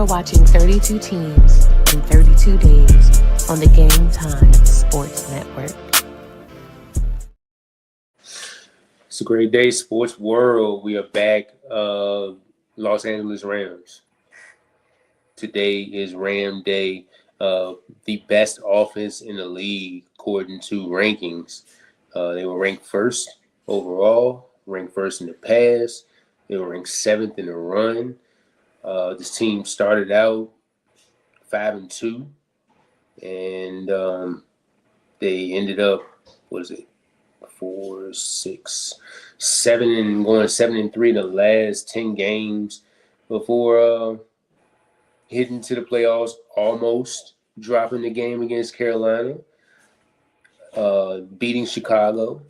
are watching 32 teams in 32 days on the Game Time Sports Network. It's a great day, sports world. We are back. Los Angeles Rams. Today is Ram Day. The best offense in the league, according to rankings. They were ranked first overall, ranked first in the pass. They were ranked seventh in the run. This team started out 5-2, and they ended up, what is it, 4, 6, 7, and going 7-3 the last 10 games before hitting to the playoffs, almost dropping the game against Carolina, beating Chicago,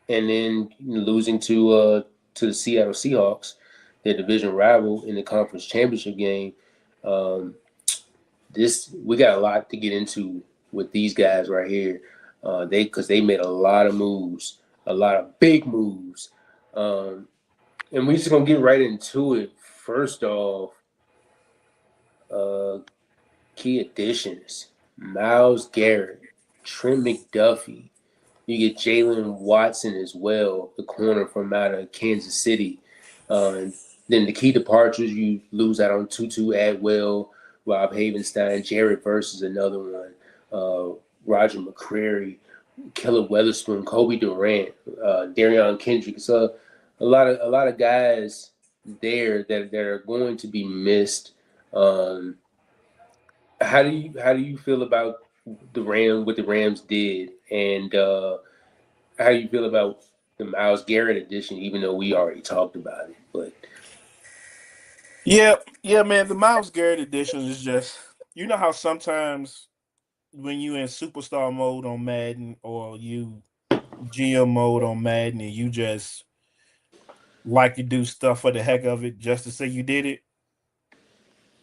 and then losing to the Seattle Seahawks, their division rival in the conference championship game. We got a lot to get into with these guys right here. Because they made a lot of moves, a lot of big moves, and we're just gonna get right into it. First off, key additions: Myles Garrett, Trent McDuffie. You get Jalen Watson as well, the corner from out of Kansas City. And then the key departures, you lose out on Tutu Atwell, Rob Havenstein, Jared Verse is another one. Roger McCreary, Keller Weatherspoon, Kobe Durant, Darion Kendrick. So a lot of guys there that are going to be missed. How do you feel about what the Rams did, and how do you feel about the Myles Garrett edition? Even though we already talked about it, but Yeah, man. The Myles Garrett edition is just how sometimes when you in superstar mode on Madden or you GM mode on Madden and you just like to do stuff for the heck of it just to say you did it.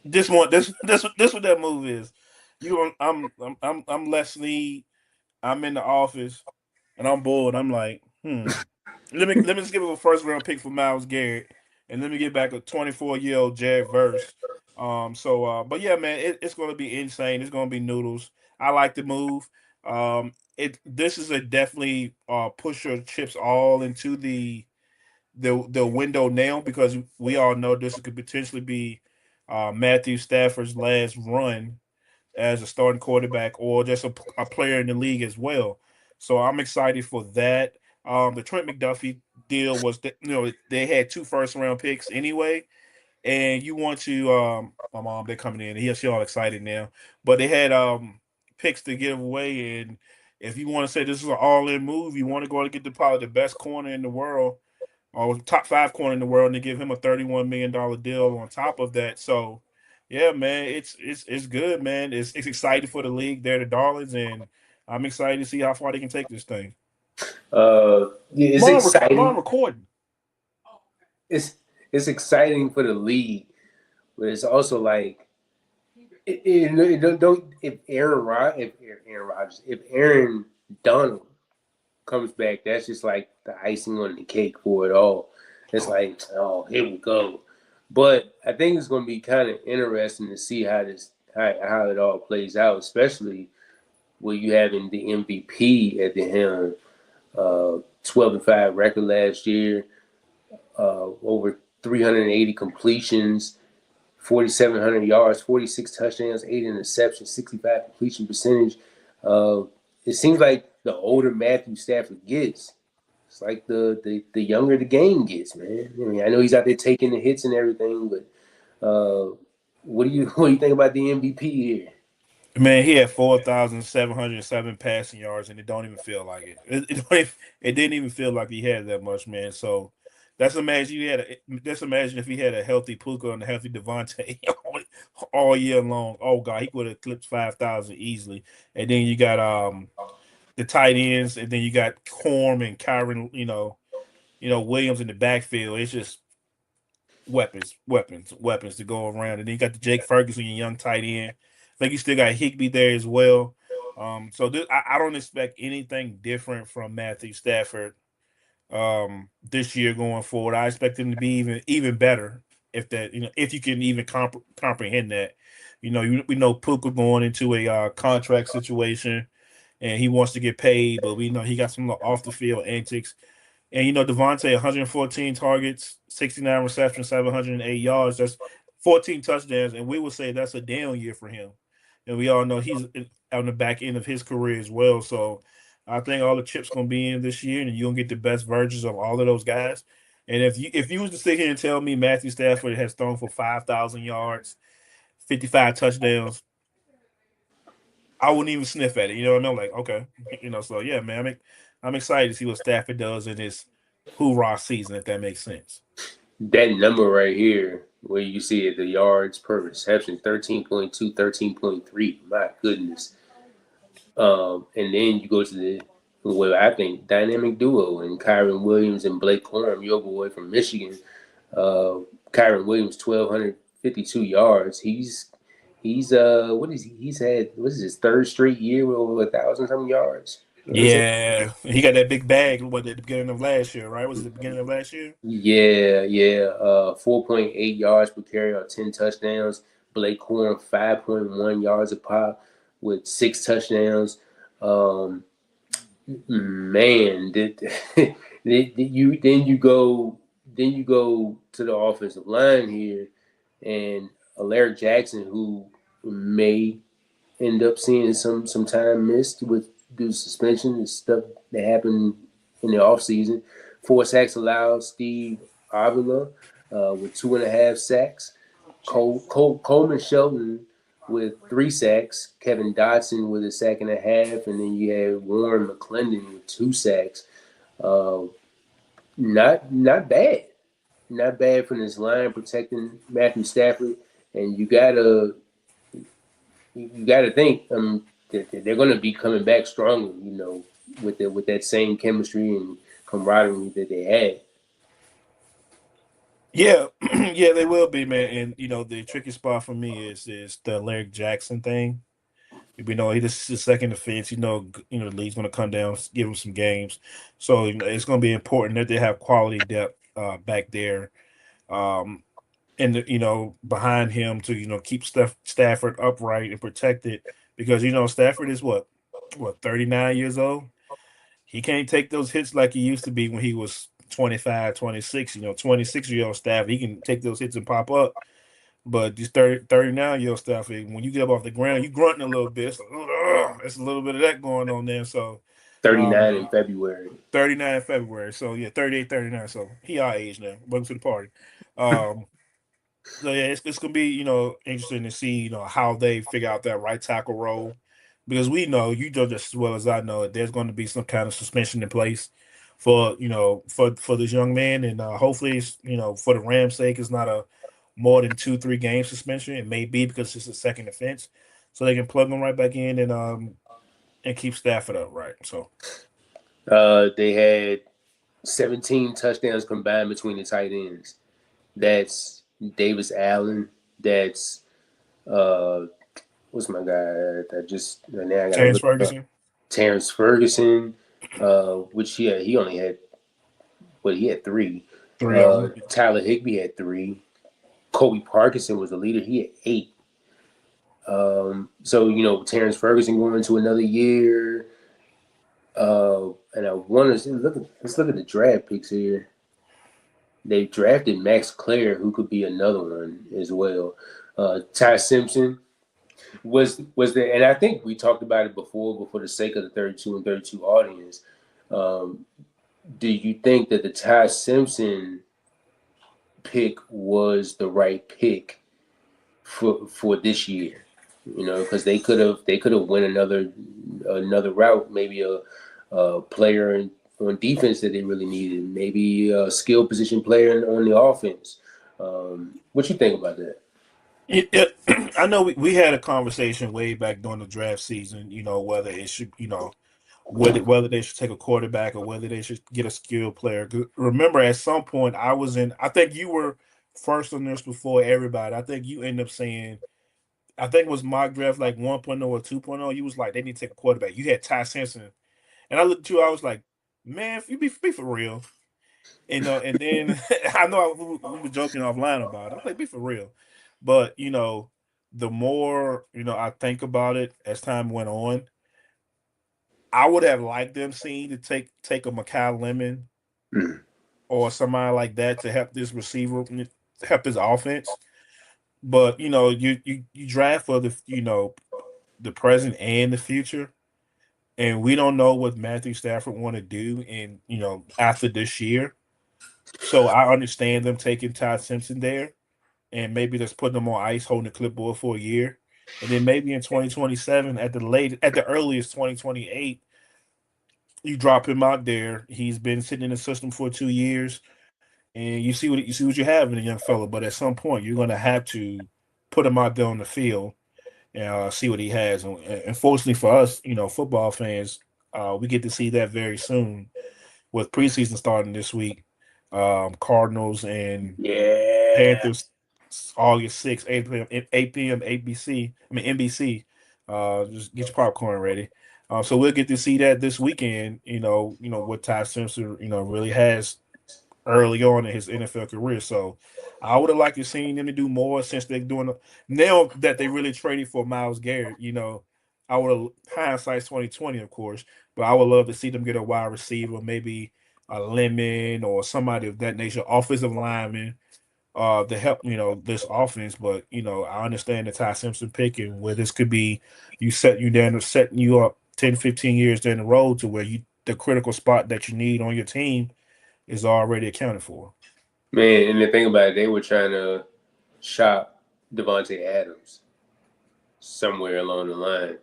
This what that move is. I'm Leslie. I'm in the office and I'm bored. I'm like, let me just give him a first round pick for Myles Garrett, and let me get back a 24-year-old Jared Verse. But yeah, man, it's going to be insane. It's going to be noodles. I like the move. This is a definitely push your chips all into the window now because we all know this could potentially be Matthew Stafford's last run as a starting quarterback or just a player in the league as well. So I'm excited for that. The Trent McDuffie deal was that they had 2 first round picks anyway, and you want to my mom they're coming in. She all excited now, but they had picks to give away, and if you want to say this is an all in move, you want to go and get probably the best corner in the world or top 5 corner in the world, and they give him a $31 million deal on top of that. So yeah, man, it's good, man. It's exciting for the league. They're the darlings, and I'm excited to see how far they can take this thing. yeah, it's Mom exciting. recording. It's it's exciting for the league, but it's also like if Aaron Rodgers, if Aaron Donald comes back, that's just like the icing on the cake for it all. It's like, oh, here we go. But I think it's going to be kind of interesting to see how it all plays out, especially with you having the MVP at the helm. 12-5 record last year, over 380 completions, 4,700 yards, 46 touchdowns, 8 interceptions, 65 completion percentage. Uh, it seems like the older Matthew Stafford gets, it's like the younger the game gets, man. I mean, I know he's out there taking the hits and everything, but what do you think about the MVP here? Man, he had 4,707 passing yards, and it don't even feel like it. It didn't even feel like he had that much, man. So that's imagine if he had a healthy Puka and a healthy Devontae all year long. Oh God, he would have clipped 5,000 easily. And then you got the tight ends, and then you got Corm and Kyron, Williams in the backfield. It's just weapons to go around. And then you got the Jake Ferguson, your young tight end. I think you still got Higby there as well. I don't expect anything different from Matthew Stafford this year going forward. I expect him to be even better if that if you can even comprehend that. We know Puka going into a contract situation, and he wants to get paid, but we know he got some off the field antics. And Devontae, 114 targets, 69 receptions, 708 yards. That's 14 touchdowns, and we would say that's a down year for him. And we all know he's on the back end of his career as well. So I think all the chips gonna be in this year, and you're gonna get the best versions of all of those guys. And if you was to sit here and tell me Matthew Stafford has thrown for 5,000 yards, 55 touchdowns, I wouldn't even sniff at it. You know what I mean? Like, okay, So yeah, man, I'm excited to see what Stafford does in this hoorah season, if that makes sense. That number right here, where you see it, the yards per reception, 13.2, 13.3. My goodness. And then you go to the, well, I think, dynamic duo and Kyron Williams and Blake Corum, your boy from Michigan. Kyron Williams, 1,252 yards. He's what is he? He's had, what is his third straight year with over 1,000 some yards? Yeah, he got that big bag. What at the beginning of last year, right? Was it the beginning of last year? Yeah, yeah. 4.8 yards per carry or 10 touchdowns. Blake Corum, 5.1 yards a pop with 6 touchdowns. Um, Man, then you go to the offensive line here, and Alaric Jackson, who may end up seeing some time missed with due to suspension and stuff that happened in the offseason. 4 sacks allowed. Steve Avila with 2.5 sacks. Coleman Shelton with 3 sacks. Kevin Dotson with a sack and a half, and then you had Warren McClendon with 2 sacks. Uh, not bad, not bad from this line protecting Matthew Stafford, and you gotta think that they're going to be coming back stronger, with that same chemistry and camaraderie that they had. Yeah, yeah, they will be, man. And the tricky spot for me is the Larry Jackson thing. We know he this is his second offense. The league's going to come down, give him some games. So it's going to be important that they have quality depth back there, um, and behind him to keep Stafford upright and protected because Stafford is what 39 years old. He can't take those hits like he used to be when he was 25, 26. 26-year-old Stafford, he can take those hits and pop up. But these 39-year-old Stafford, when you get up off the ground, you grunting a little bit. It's like, ugh, there's a little bit of that going on there. So, 39 um, in February. 39 in February. So, yeah, 38, 39. So, he our age now. Welcome to the party. Um, so yeah, it's gonna be interesting to see how they figure out that right tackle role because we know you know just as well as I know there's going to be some kind of suspension in place for for this young man and hopefully it's, for the Rams' sake it's not a more than 2-3 game suspension. It may be because it's a second offense, so they can plug him right back in and keep Stafford up right. So They had 17 touchdowns combined between the tight ends. That's Davis Allen. That's uh, what's my guy? Now I gotta Terrence look up. Ferguson, Terrence Ferguson, which he only had, but he had 3. 3 of them. Tyler Higbee had 3. Kobe Parkinson was the leader. He had 8. So Terrence Ferguson going into another year. And I want to let's look at the draft picks here. They drafted Max Clare, who could be another one as well. Ty Simpson was there, and I think we talked about it before, but for the sake of the 32 and 32 audience, um, do you think that the Ty Simpson pick was the right pick for this year? Because they could have went another route, maybe a player on defense that they really needed, maybe a skill position player on the offense. What you think about that? I know we had a conversation way back during the draft season, whether it should, whether they should take a quarterback or whether they should get a skill player. 'Cause remember, at some point, I think you were first on this before everybody. I think you ended up saying, I think it was mock draft like 1.0 or 2.0. You was like, they need to take a quarterback. You had Ty Simpson. And I looked at you, I was like, man, if you be for real. And then I know we were joking offline about it. I'm like, be for real. But the more I think about it as time went on, I would have liked them seeing to take a Makai Lemon Mm. or somebody like that to help this receiver, help his offense. But you draft for the present and the future, and we don't know what Matthew Stafford want to do in after this year. So I understand them taking Todd Simpson there, and maybe just putting him on ice, holding the clipboard for a year, and then maybe in 2027 at the earliest 2028, you drop him out there. He's been sitting in the system for 2 years, and you see what you have in a young fella. But at some point, you're going to have to put him out there on the field and see what he has. And unfortunately for us, football fans, we get to see that very soon with preseason starting this week. Cardinals and Yeah. Panthers, August 6th, 8 p.m. ABC. I mean NBC. Just get your popcorn ready. So we'll get to see that this weekend. What Ty Simpson really has early on in his NFL career. So I would have liked to seen them to do more since they're doing now that they really traded for Miles Garrett. I would have hindsight's 2020, of course, but I would love to see them get a wide receiver, maybe a Lemon or somebody of that nature, offensive lineman, to help this offense. But I understand the Ty Simpson pick and where this could be setting you up 10, 15 years down the road to where you the critical spot that you need on your team is already accounted for. Man, and the thing about it, they were trying to shop Devontae Adams somewhere along the line.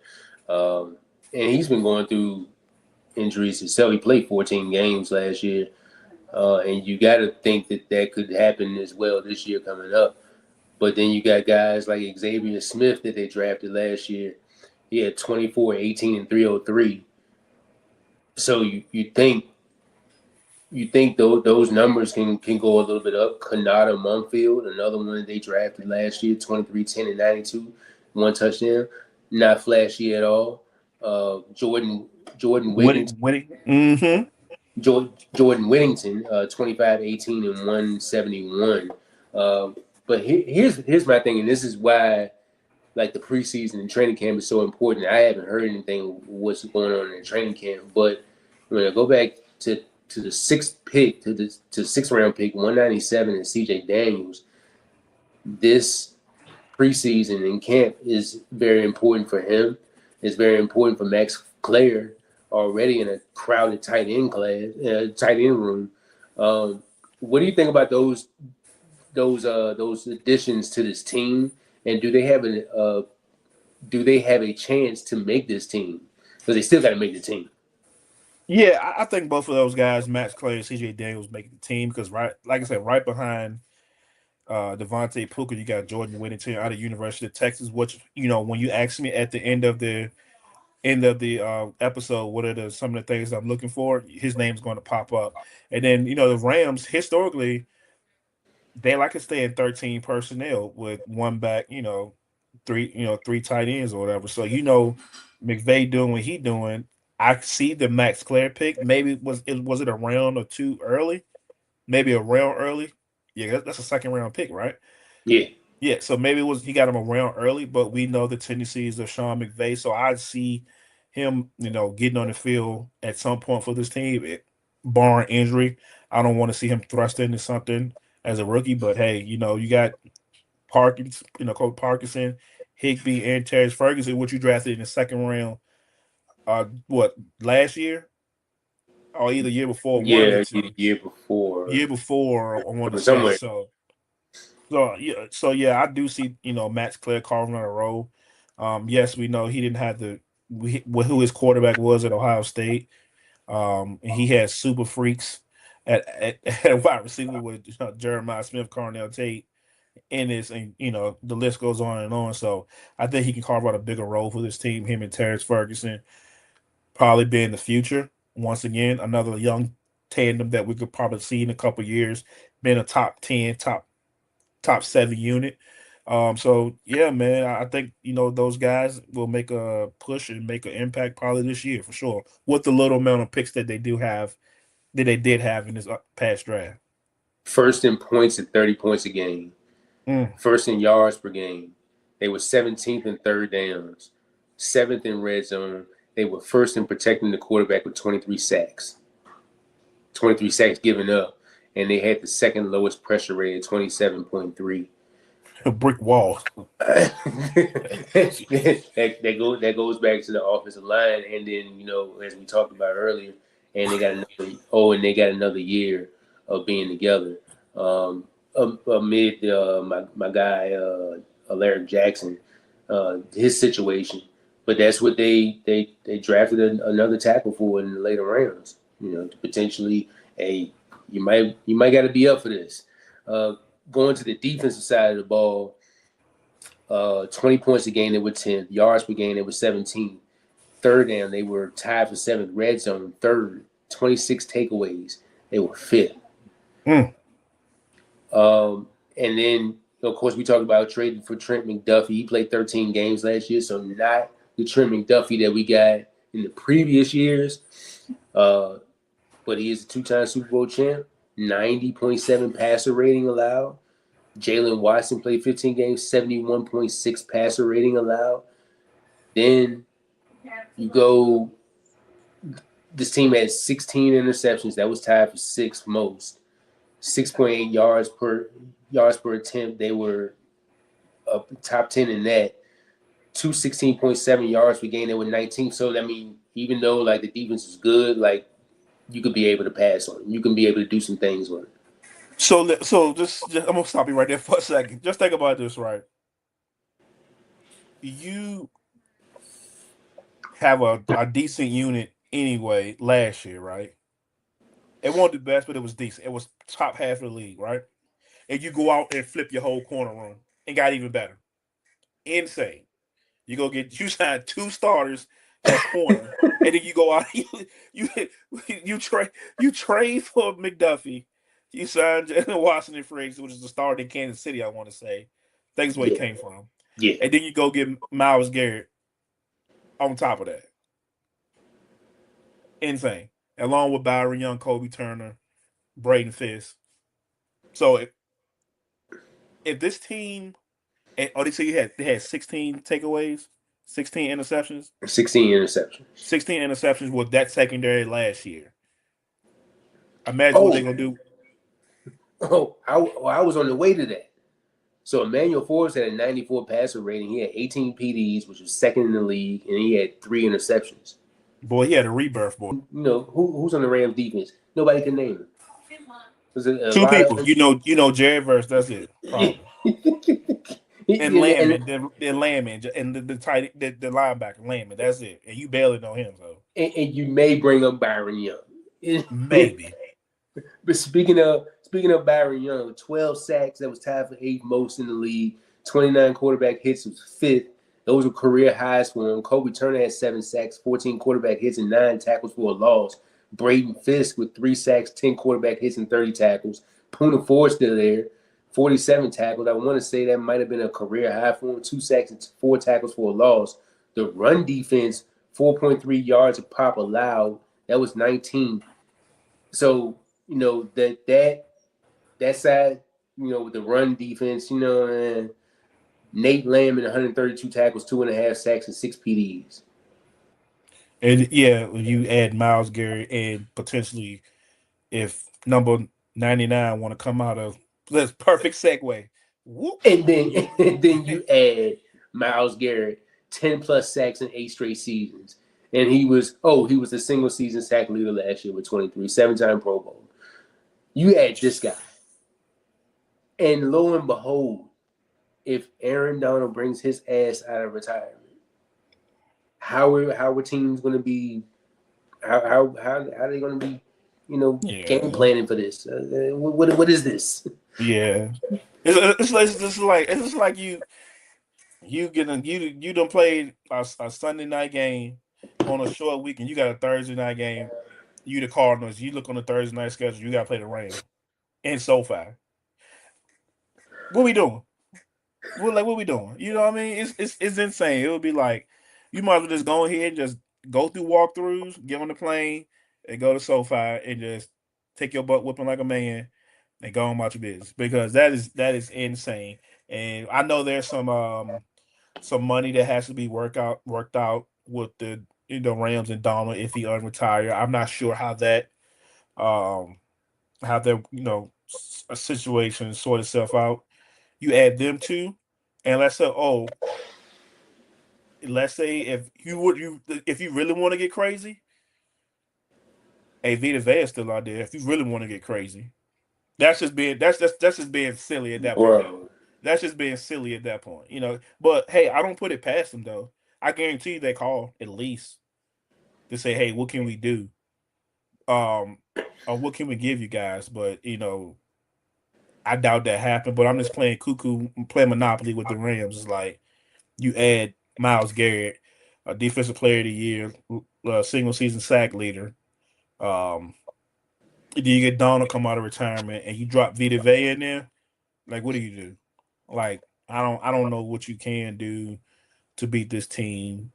And he's been going through injuries himself. He played 14 games last year. And you got to think that that could happen as well this year coming up. But then you got guys like Xavier Smith that they drafted last year. He had 24, 18, and 303. So you think those numbers can go a little bit up. Kanata Mumfield, another one they drafted last year, 23, 10, and 92, one touchdown. Not flashy at all. Jordan Whittington, Winning. Mm-hmm. Jordan Whittington, 25, 18, and 171. Uh, but here's my thing, and this is why like the preseason and training camp is so important. I haven't heard anything what's going on in the training camp, but when I go back to the sixth pick, to sixth round pick, 197, and CJ Daniels, this preseason and camp is very important for him. It's very important for Max Clare, already in a crowded tight end room. Um, what do you think about those additions to this team? And do they have a chance to make this team? Because they still got to make the team. Yeah, I think both of those guys, Max Clay and CJ Daniels, making the team because like I said, right behind Devontae Puka, you got Jordan Whittington out of University of Texas. Which when you ask me at the end of the episode, what are some of the things I'm looking for? His name's going to pop up, and then the Rams historically they like to stay in 13 personnel with one back, three tight ends or whatever. So McVay doing what he doing. I see the Max Clare pick. Maybe was it a round or two early? Maybe a round early. Yeah, that's a second round pick, right? Yeah. Yeah, so maybe he got him around early, but we know the tendencies of Sean McVay. So I see him, getting on the field at some point for this team, barring injury. I don't want to see him thrust into something as a rookie, but hey, you got Parkins, Coach Parkinson, Higby, and Terrence Ferguson, which you drafted in the second round. What last year or either year before? One of the Yeah, two. year before. Year before, I want to say Somewhere. so. So yeah, I do see Max Clare carving on a role. Yes, we know he didn't have who his quarterback was at Ohio State. And he had super freaks at wide receiver with Jeremiah Smith, Cornell Tate, Ennis, and the list goes on and on. So I think he can carve out a bigger role for this team. Him and Terrence Ferguson probably be in the future. Once again, another young tandem that we could probably see in a couple years, being a top 10, top seven unit. So yeah, man, I think those guys will make a push and make an impact probably this year for sure. With the little amount of picks that they do have that they did have in this past draft. First in points at 30 points a game. First in yards per game. They were 17th in third downs. 7th in red zone. They were first in protecting the quarterback with 23 sacks. 23 sacks given up. And they had the second lowest pressure rate at 27.3. A brick wall. that goes back to the offensive line, and then as we talked about earlier, and they got another year of being together. Amid my guy Larry Jackson, his situation, but that's what they drafted another tackle for in the later rounds. Potentially you might got to be up for this. Going to the defensive side of the ball, 20 points a game, they were 10th. Yards per game, they were 17th. Third down, they were tied for 7th. Red zone, 3rd. 26 takeaways, they were 5th. And then, of course, we talked about trading for Trent McDuffie. He played 13 games last year, so not the Trent McDuffie that we got in the previous years. But he is a 2-time Super Bowl champ. 90.7 passer rating allowed. Jalen Watson played 15 games, 71.6 passer rating allowed. Then you go, this team had 16 interceptions. That was tied for 6th most. 6.8 yards per attempt. They were up top 10 in that. 216.7 yards per game. They were 19th. So, even though, the defense is good, you could be able to pass on it. You can be able to do some things on it. So just I'm gonna stop you right there for a second. Just think about this, right? You have a decent unit anyway last year, right? It wasn't the best, but it was decent. It was top half of the league, right? And you go out and flip your whole corner room and got even better. Insane. You sign 2 starters at corner, and then you go out you trade for McDuffie. You signed Jalen Watson in free agency, which is the starter in Kansas City, I want to say. That's where he came from. Yeah. And then you go get Myles Garrett on top of that. Insane. Along with Byron Young, Kobe Turner, Braden Fisk. So if this team, they say they had 16 takeaways, 16 interceptions. 16 interceptions. 16 interceptions with that secondary last year. Imagine what they're gonna do. I was on the way to that. So Emmanuel Forbes had a 94 passer rating. He had 18 PDs, which was 2nd in the league, and he had 3 interceptions. Boy, he had a rebirth, boy. Who's on the Rams defense? Nobody can name him. 2 people. Jared Verse. That's it. And Landman, and the linebacker Landman. That's it. And you barely know him, so. And you may bring up Byron Young. Maybe. But speaking of Byron Young, 12 sacks, that was tied for 8th most in the league. 29 quarterback hits was 5th. Those were career highs for him. Kobe Turner had 7 sacks, 14 quarterback hits, and 9 tackles for a loss. Braden Fisk with 3 sacks, 10 quarterback hits, and 30 tackles. Poona Ford still there, 47 tackles. I want to say that might have been a career high for him. 2 sacks and 4 tackles for a loss. The run defense, 4.3 yards a pop allowed. That was 19. So, that side, with the run defense, Nate Landman, 132 tackles, 2.5 sacks, and 6 PDs. And when you add Myles Garrett and potentially if number 99 want to come out of, that's perfect segue. Whoop. And then you add Myles Garrett, 10 plus sacks in 8 straight seasons. And he was the single season sack leader last year with 23, 7-time Pro Bowl. You add this guy. And lo and behold, if Aaron Donald brings his ass out of retirement, how are teams going to be? How are they going to be? Game planning for this. What is this? Yeah, it's like you done played a Sunday night game on a short week, and you got a Thursday night game. You the Cardinals. You look on the Thursday night schedule. You got to play the Rams and SoFi. What we doing? What we doing? You know what I mean? It's insane. It would be like you might as well just go ahead and just go through walkthroughs, get on the plane, and go to SoFi and just take your butt whooping like a man, and go on about your business because that is insane. And I know there's some money that has to be worked out with the Rams and Donald if he unretire. I'm not sure um how that a situation sort itself out. You add them two, and let's say if you really want to get crazy, hey, Vita Vea is still out there. If you really want to get crazy, that's just being silly at that point. bro. That's just being silly at that point, But hey, I don't put it past them though. I guarantee you they call at least to say, hey, what can we do? Um, or what can we give you guys? But I doubt that happened. But I'm just playing cuckoo, playing Monopoly with the Rams. It's like you add Miles Garrett, a Defensive Player of the Year, single season sack leader. Um, do you get Donald come out of retirement and you drop Vita Vea in there? Like, what do you do? Like, I don't know what you can do to beat this team.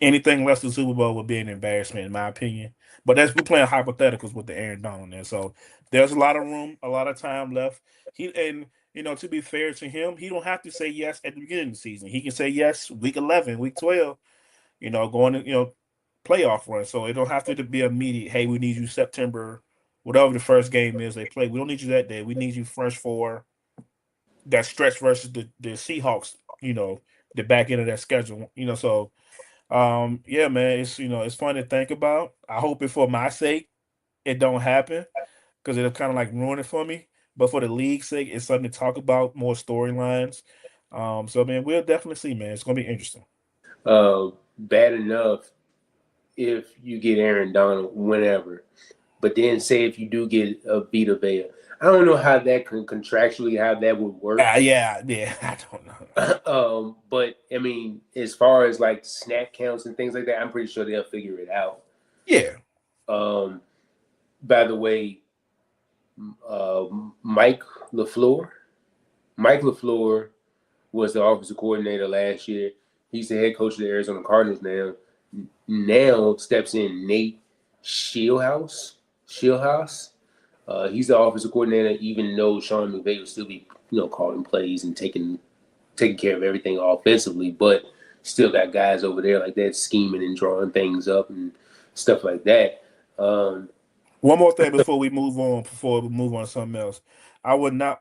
Anything less than Super Bowl would be an embarrassment, in my opinion. But we're playing hypotheticals with the Aaron Donald there, so there's a lot of room, a lot of time left. To be fair to him, he don't have to say yes at the beginning of the season. He can say yes week 11, week 12. Going to playoff run. So it don't have to be immediate. Hey, we need you September, whatever the first game is they play. We don't need you that day. We need you fresh for that stretch versus the Seahawks. The back end of that schedule. So yeah, man, it's fun to think about. I hope it for my sake it don't happen because it'll kind of like ruin it for me. But for the league's sake, it's something to talk about, more storylines. So man, we'll definitely see, man. It's gonna be interesting. Bad enough if you get Aaron Donald whenever, but then say if you do get a Vita Vea, I don't know how that can contractually how that would work. Yeah, I don't know. But I mean, as far as like snap counts and things like that, I'm pretty sure they'll figure it out. Yeah. Um, by the way, uh, Mike LaFleur, Mike LaFleur was the offensive coordinator last year. He's the head coach of the Arizona Cardinals now. Now steps in Nate Shieldhouse. Shieldhouse. He's the offensive coordinator, even though Sean McVay will still be, calling plays and taking care of everything offensively, but still got guys over there like that scheming and drawing things up and stuff like that. One more thing before we move on to something else. I would not,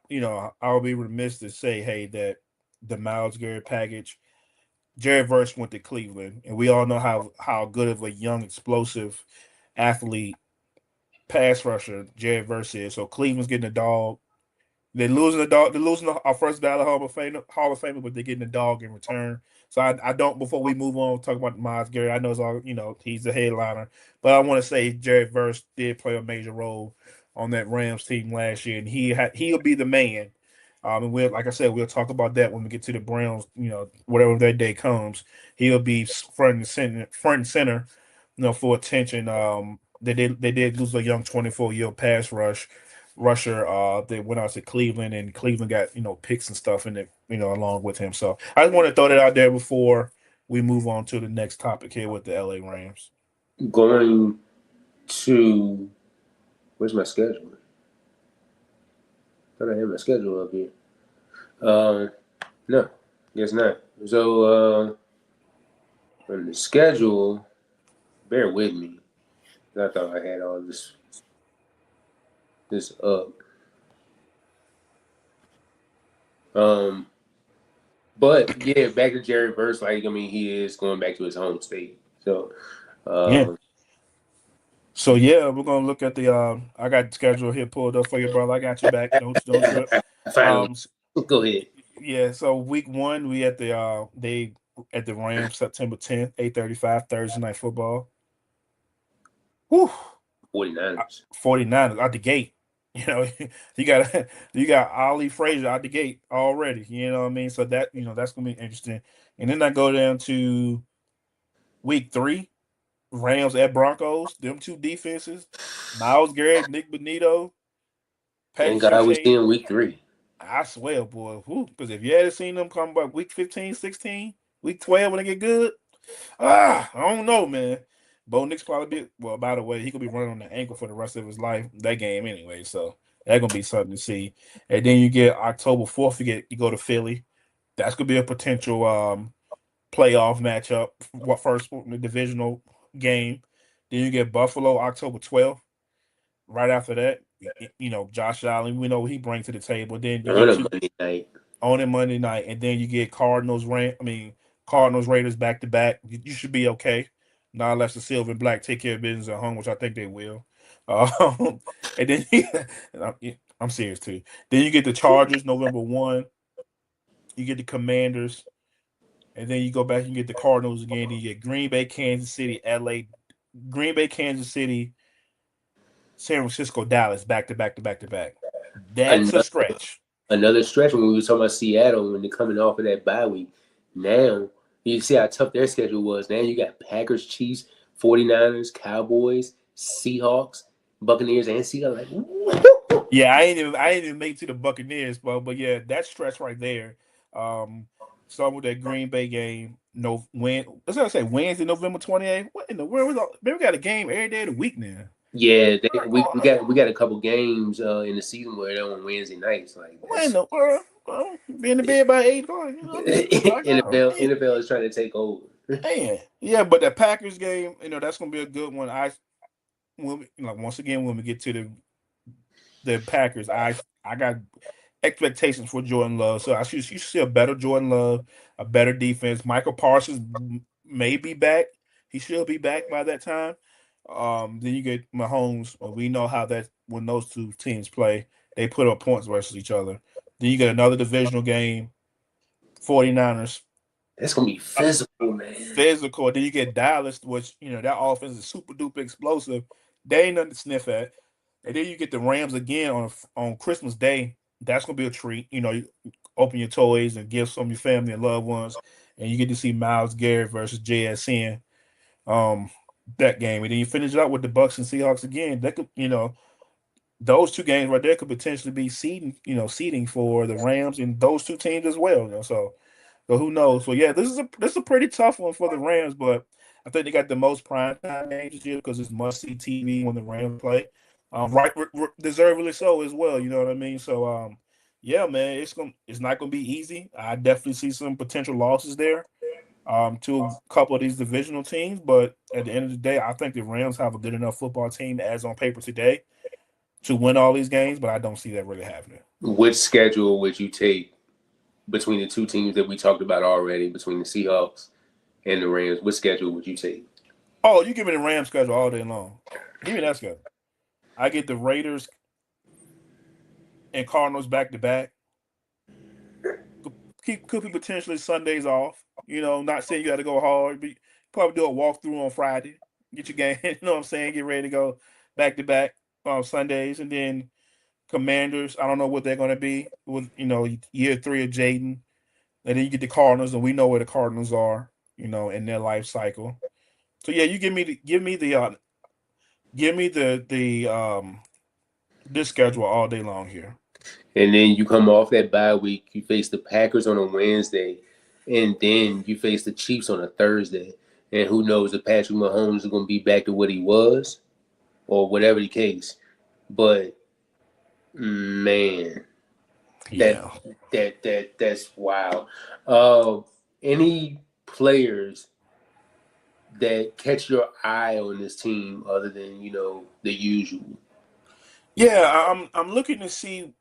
I would be remiss to say, hey, that the Miles Garrett package, Jared Verse went to Cleveland, and we all know how good of a young, explosive athlete pass rusher Jared Verse is. So Cleveland's getting a dog. They're losing the dog. They're losing our first ballot Hall of Famer, but they're getting a dog in return. So I don't. Before we move on, talk about Miles Garrett. I know it's all he's the headliner, but I want to say Jared Verse did play a major role on that Rams team last year, and he'll be the man. And we'll, like I said, we'll talk about that when we get to the Browns. Whatever that day comes, he'll be front and center. For attention. They did lose a young 24-year pass rusher that went out to Cleveland, and Cleveland got picks and stuff in it along with him. So I just want to throw that out there before we move on to the next topic here with the LA Rams. Going to where's my schedule? Thought I had my schedule up here. No, guess not. So on the schedule, bear with me. I thought I had all this up. But yeah, back to Jerry Verse. Like, I mean, he is going back to his home state. So, Yeah. So yeah, we're gonna look at the. I got the schedule here pulled up for you, brother. I got you back. Don't trip. finally, Um, go ahead. yeah. So week one, we at the Rams September 10th, 8:35 Thursday night football. Whew. 49ers. 49ers out the gate. You got you got Ali Frazier out the gate already. You know what I mean? So that's gonna be interesting. And then I go down to week three, Rams at Broncos. Them two defenses, Miles Garrett, Nick Benito, Thank Patrick God we Surtain. see in week 3. I swear, boy. Because if you had seen them come back week 15, 16, week 12 when they get good, I don't know, man. Bo Nix probably be well. By the way, he could be running on the ankle for the rest of his life. That game anyway, so that's gonna be something to see. And then you get October 4th. You go to Philly. That's gonna be a potential playoff matchup. What first the divisional game? Then you get Buffalo October 12th. Right after that, Josh Allen. We know what he brings to the table. Then you on get a two Monday night. on a Monday night, and then you get Cardinals Raiders back to back. You should be okay. Not unless the silver and black take care of business at home, which I think they will. Um, and then I'm serious too. Then you get the Chargers November 1. You get the Commanders, and then you go back and get the Cardinals again. Then you get Green Bay, Kansas City, LA, Green Bay, Kansas City, San Francisco, Dallas, back to back to back to back. That's a Another stretch. another stretch when we were talking about Seattle when they're coming off of that bye week. Now you see how tough their schedule was. Now you got Packers, Chiefs, 49ers, Cowboys, Seahawks, Buccaneers, and Seahawks. Like, woo! Yeah, I ain't even make it to the Buccaneers, but yeah, that stretch right there. Starting with that Green Bay game. No, let's not say Wednesday, November 28th. What in the world? Man, we got a game every day of the week now. Yeah, we got a couple games in the season where they're on Wednesday nights. Like What in that's the world? Well, be in the bed by 8 o'clock. I got NFL is trying to take over. man. Yeah, but the Packers game, that's gonna be a good one. Once again when we get to the Packers, I got expectations for Jordan Love. So you should see a better Jordan Love, a better defense. Michael Parsons may be back. He should be back by that time. Then you get Mahomes. Well, we know how that when those two teams play, they put up points versus each other. Then you get another divisional game, 49ers. That's gonna be physical, man. Physical. Then you get Dallas, which that offense is super duper explosive. They ain't nothing to sniff at. And then you get the Rams again on Christmas Day. That's gonna be a treat. You open your toys and gifts from your family and loved ones, and you get to see Miles Garrett versus JSN. Um, that game, and then you finish it out with the Bucks and Seahawks again. That could, those two games right there could potentially be seeding for the Rams and those two teams as well. So who knows? So yeah, this is a pretty tough one for the Rams, but I think they got the most prime time games this year because it's must see TV when the Rams play. Right, deservedly so as well. You know what I mean? So yeah, man, it's not gonna be easy. I definitely see some potential losses there. To a couple of these divisional teams, but at the end of the day, I think the Rams have a good enough football team as on paper today to win all these games, but I don't see that really happening. Which schedule would you take between the two teams that we talked about already, between the Seahawks and the Rams? What schedule would you take? Oh, you give me the Rams schedule all day long. Give me that schedule. I get the Raiders and Cardinals back to back. Could be potentially Sundays off. Not saying you got to go hard, but probably do a walkthrough on Friday. Get your game. You know what I'm saying? Get ready to go back to back on Sundays, and then Commanders. I don't know what they're going to be with year 3 of Jaden, and then you get the Cardinals, and we know where the Cardinals are. In their life cycle. So yeah, you give me this schedule all day long here. And then you come off that bye week, you face the Packers on a Wednesday, and then you face the Chiefs on a Thursday. And who knows if Patrick Mahomes is going to be back to what he was or whatever the case. But man, that Yeah. that's wild. Any players that catch your eye on this team other than the usual? Yeah, I'm looking to see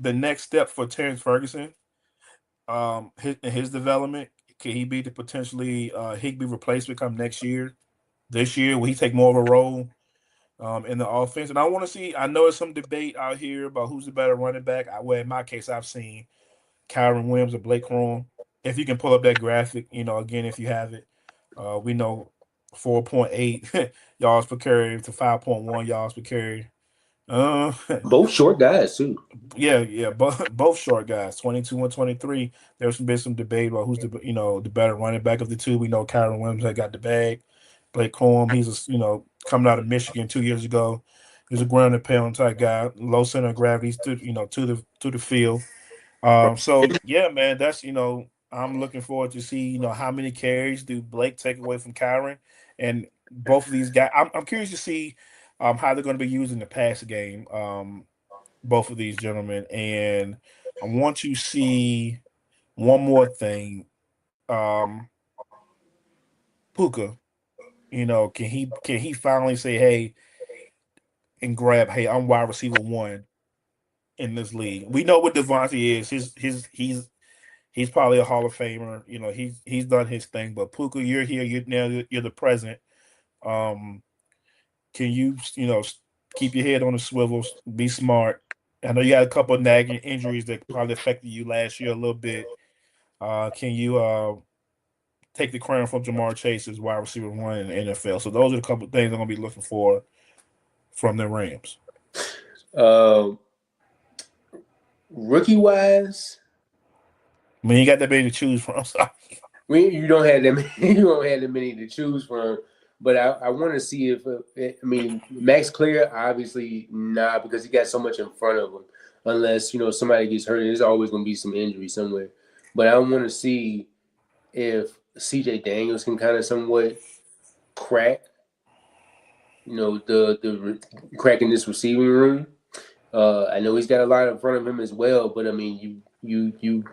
the next step for Terrence Ferguson. His development. Can he be the potentially Higby replacement come next year? This year, will he take more of a role in the offense? And I want to see. I know there's some debate out here about who's the better running back. Well, in my case, I've seen Kyron Williams or Blake Corum. If you can pull up that graphic, again, if you have it, we know 4.8 yards per carry to 5.1 yards per carry. Uh, Both short guys too. yeah, both short guys, 22 and 23. There's been some debate about who's the better running back of the two. We know Kyron Williams had got the bag. Blake Corum, he's coming out of Michigan 2 years ago. He's a ground and pound type guy, low center of gravity to the field. So yeah, man, that's I'm looking forward to see how many carries do Blake take away from Kyron, and both of these guys. I'm curious to see how they're going to be using the pass game. Both of these gentlemen, and I want to see one more thing. Um, Puka, can he finally say, hey, and grab, hey, I'm wide receiver one in this league. We know what Devontae is. He's probably a Hall of Famer. He's done his thing. But Puka, you're here. You're the present. Um, can you keep your head on the swivels, be smart. I know you got a couple of nagging injuries that probably affected you last year a little bit. Can you take the crown from Jamar Chase as wide receiver one in the NFL? So those are the couple of things I'm gonna be looking for from the Rams. Rookie wise, I mean, you got that many to choose from. So. you don't have that many, you don't have that many to choose from. But I want to see if Max Clear obviously not, because he got so much in front of him. Unless somebody gets hurt, there's always going to be some injury somewhere. But I want to see if C.J. Daniels can kind of somewhat crack, the crack in this receiving room. I know he's got a lot in front of him as well, but I mean, you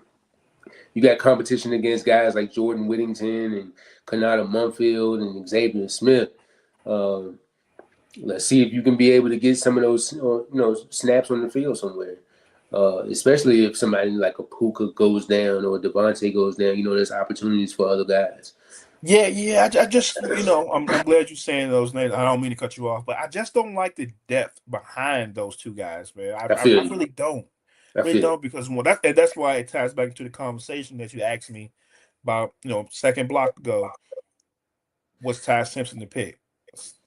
got competition against guys like Jordan Whittington and Kanata Mumfield and Xavier Smith. Let's see if you can be able to get some of those snaps on the field somewhere. Especially if somebody like a Puka goes down or Devontae goes down, there's opportunities for other guys. Yeah. I just, I'm glad you're saying those names. I don't mean to cut you off, but I just don't like the depth behind those two guys, man. I really don't. Really don't, because that's why it ties back to the conversation that you asked me about, second block ago. Was Ty Simpson the pick?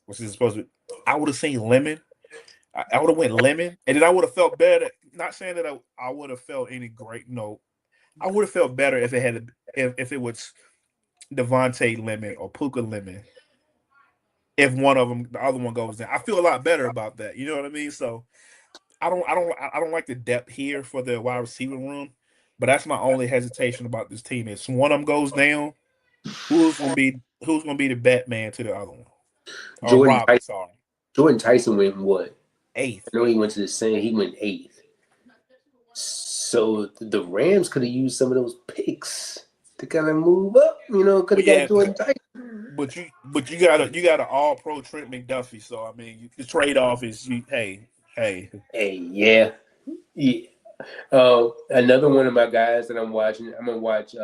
Was he supposed to? I would have seen Lemon. I would have went Lemon, and then I would have felt better. Not saying that I would have felt any great. No, I would have felt better if it was Devontae Lemon or Puka Lemon. If one of them, the other one goes down, I feel a lot better about that. You know what I mean? So I don't like the depth here for the wide receiver room, but that's my only hesitation about this team. If one of them goes down, who's gonna be the Batman to the other one? Or Robin, sorry. Jordan Tyson went what? 8th. I know he went to the same. He went 8th. So the Rams could have used some of those picks to kind of move up. Could have got Jordan Tyson. But you got an all pro Trent McDuffie. So I mean, the trade off is hey. Yeah. Another one of my guys that I'm watching. I'm gonna watch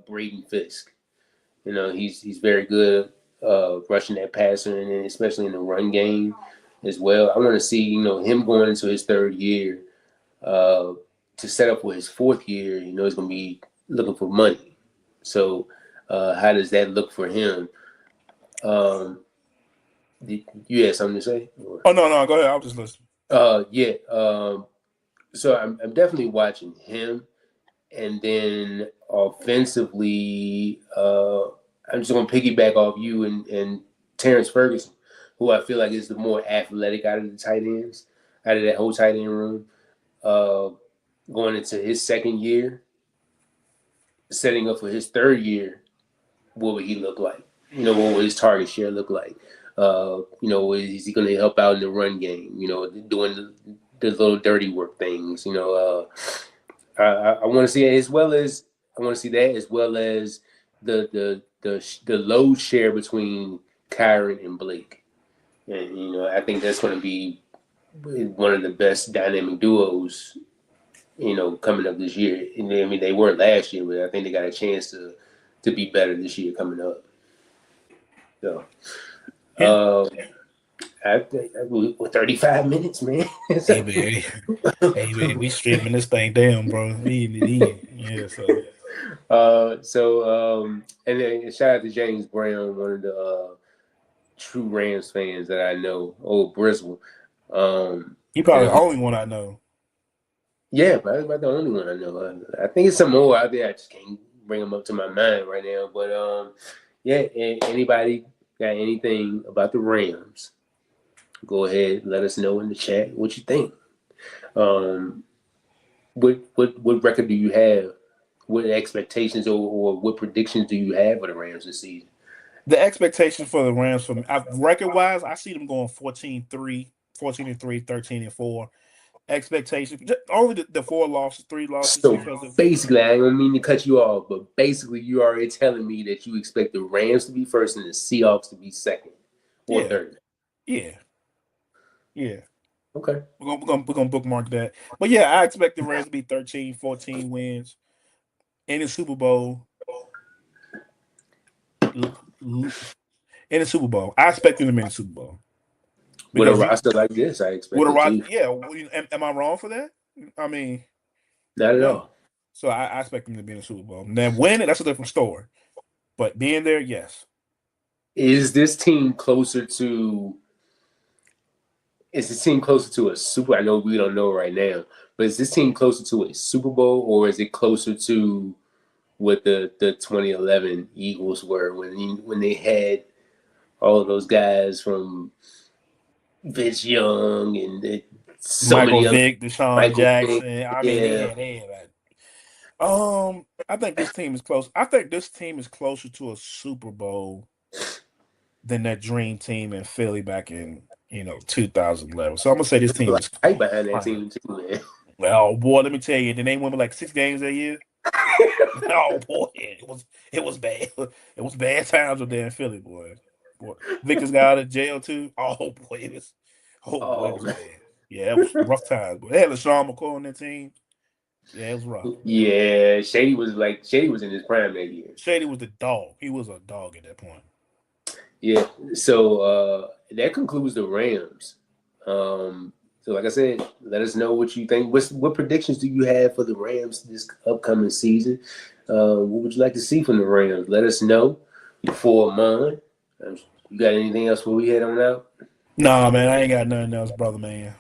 Braden Fisk. He's very good rushing that passer, and especially in the run game as well. I want to see him going into his 3rd year to set up for his 4th year. He's going to be looking for money. So how does that look for him? You had something to say? Or? Oh no, go ahead. I'll just listen. Yeah. So I'm definitely watching him, and then offensively, I'm just going to piggyback off you and Terrence Ferguson, who I feel like is the more athletic out of the tight ends, out of that whole tight end room. Going into his 2nd year, setting up for his 3rd year, what would he look like? What would his target share look like? Is he going to help out in the run game? Doing the little dirty work things. I want to see it, as well as the load share between Kyron and Blake. And I think that's going to be one of the best dynamic duos coming up this year. And they were last year, but I think they got a chance to be better this year coming up. So, with 35 minutes, man. Hey man, we streaming this thing down, bro. Yeah, so. And then shout out to James Brown, one of the true Rams fans that I know. Old Briswell. He probably the only one I know. Yeah, but that's about the only one I know. I think it's some more out there. I just can't bring them up to my mind right now. But yeah, anybody got anything about the Rams? Go ahead, let us know in the chat what you think. What record do you have? What expectations or what predictions do you have for the Rams this season? The expectation for the Rams, from record-wise, I see them going 14-3, 14-3, 13-4. Expectation, only the 4 losses, 3 losses So because of basically, I don't mean to cut you off, but basically, you are already telling me that you expect the Rams to be first and the Seahawks to be second or yeah, third. yeah, yeah. Okay. We're gonna bookmark that. But yeah, I expect the Rams to be 13, 14 wins in the Super Bowl. In the Super Bowl, I expect them to be in the Super Bowl With a because roster like this, I with expect a it roster, too. yeah. Am I wrong for that? I mean, Not at no. all. So I expect them to be in the Super Bowl. Now winning, that's a different story. But being there, yes. Is this team closer to? Is this team closer to a Super? I know we don't know right now, but is this team closer to a Super Bowl or is it closer to what the 2011 Eagles were when they had all of those guys from Vince Young and so Michael many other Vick, Deshaun Michael Vick. Jackson. I mean, Yeah, they had that. I think this team is close. I think this team is closer to a Super Bowl than that dream team in Philly back in 2011. So I'm gonna say this there's a team lot is of hype behind that prime. team too, man. Well, boy, let me tell you, did they win with like 6 games that year? Oh boy, it was bad. It was bad times with there in Philly, boy. Boy, Vickers got out of jail too. It was Oh bad. Yeah, it was rough times. But they had LaShawn McCoy on their team. Yeah, it was rough. yeah, Shady was in his prime that year. Shady was the dog. He was a dog at that point. Yeah, so that concludes the Rams. So, like I said, let us know what you think. What predictions do you have for the Rams this upcoming season? What would you like to see from the Rams? Let us know. For Amon, you got anything else before we head on out? Nah, man, I ain't got nothing else, brother, man.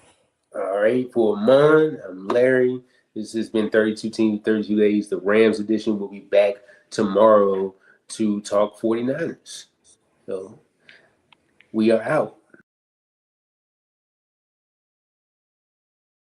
All right, for Amon, I'm Larry. This has been 32 Teams, 32 Days. The Rams edition will be back tomorrow to talk 49ers. So we are out.